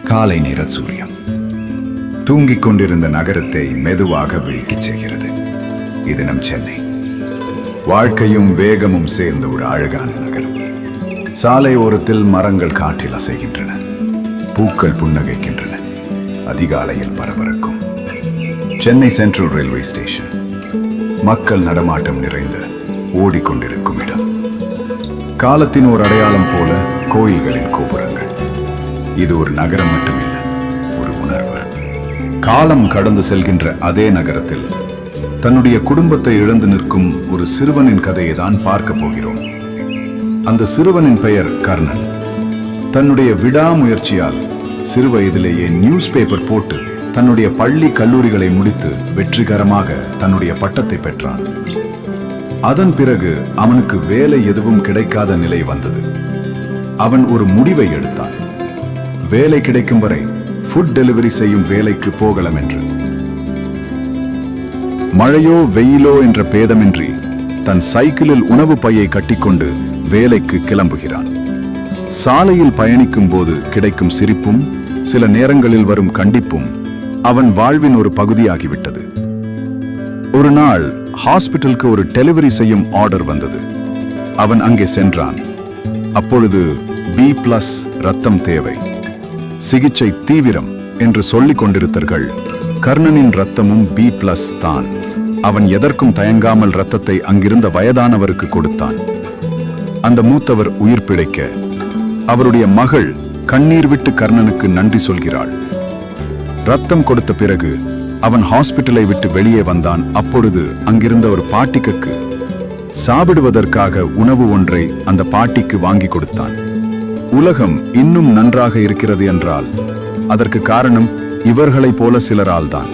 காலை நேர சூரியன் தூங்கிக் கொண்டிருந்த நகரத்தை மெதுவாக விழிக்கச் செய்கிறது. இது நம் சென்னை. வாழ்க்கையும் வேகமும் சேர்ந்த ஒரு அழகான நகரம். சாலை ஓரத்தில் மரங்கள் காற்றில் அசைகின்றன, பூக்கள் புன்னகைக்கின்றன. அதிகாலையில் பரபரக்கும் சென்னை சென்ட்ரல் ரயில்வே ஸ்டேஷன். மக்கள் நடமாட்டம் நிறைந்த ஓடிக்கொண்டிருக்கும் இடம். காலத்தின் ஒரு அடையாளம் போல கோயில்களின் கோபுரங்கள். இது ஒரு நகரம் மட்டுமில்லை, ஒரு உணர்வு. காலம் கடந்து செல்கின்ற அதே நகரத்தில் தன்னுடைய குடும்பத்தை இழந்து நிற்கும் ஒரு சிறுவனின் கதையை தான் பார்க்க போகிறோம். அந்த சிறுவனின் பெயர் கர்ணன். தன்னுடைய விடாமுயற்சியால் சிறு வயதிலேயே நியூஸ் பேப்பர் போட்டு தன்னுடைய பள்ளி கல்லூரிகளை முடித்து வெற்றிகரமாக தன்னுடைய பட்டத்தை பெற்றான். அதன் பிறகு அவனுக்கு வேலை எதுவும் கிடைக்காத நிலை வந்தது. அவன் ஒரு முடிவை எடுத்தான். வேலை கிடைக்கும் வரை ஃபுட் டெலிவரி செய்யும் வேலைக்கு போகலாம் என்று. மழையோ வெயிலோ என்ற பேதமின்றி தன் சைக்கிளில் உணவு பையை கட்டிக்கொண்டு வேலைக்கு கிளம்புகிறான். சாலையில் பயணிக்கும் போது கிடைக்கும் சிரிப்பும் சில நேரங்களில் வரும் கண்டிப்பும் அவன் வாழ்வின் ஒரு பகுதியாகிவிட்டது. ஒரு நாள் ஹாஸ்பிட்டலுக்கு ஒரு டெலிவரி செய்யும் ஆர்டர் வந்தது. அவன் அங்கே சென்றான். அப்பொழுது B+ ரத்தம் தேவை, சிகிச்சை தீவிரம் என்று சொல்லிக் கொண்டிருத்தார்கள். கர்ணனின் ரத்தமும் B+ தான். அவன் எதற்கும் தயங்காமல் ரத்தத்தை அங்கிருந்த வயதானவருக்கு கொடுத்தான். அந்த மூத்தவர் உயிர் பிழைக்க அவருடைய மகள் கண்ணீர் விட்டு கர்ணனுக்கு நன்றி சொல்கிறாள். ரத்தம் கொடுத்த பிறகு அவன் ஹாஸ்பிட்டலை விட்டு வெளியே வந்தான். அப்பொழுது அங்கிருந்த ஒரு பாட்டிக்கு சாப்பிடுவதற்காக உணவு ஒன்றை அந்த பாட்டிக்கு வாங்கி கொடுத்தான். உலகம் இன்னும் நன்றாக இருக்கிறது என்றால் அதற்கு காரணம் இவர்களைப் போல சிலரால் தான்.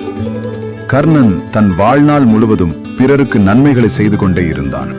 கர்ணன் தன் வாழ்நாள் முழுவதும் பிறருக்கு நன்மைகளை செய்து கொண்டே இருந்தான்.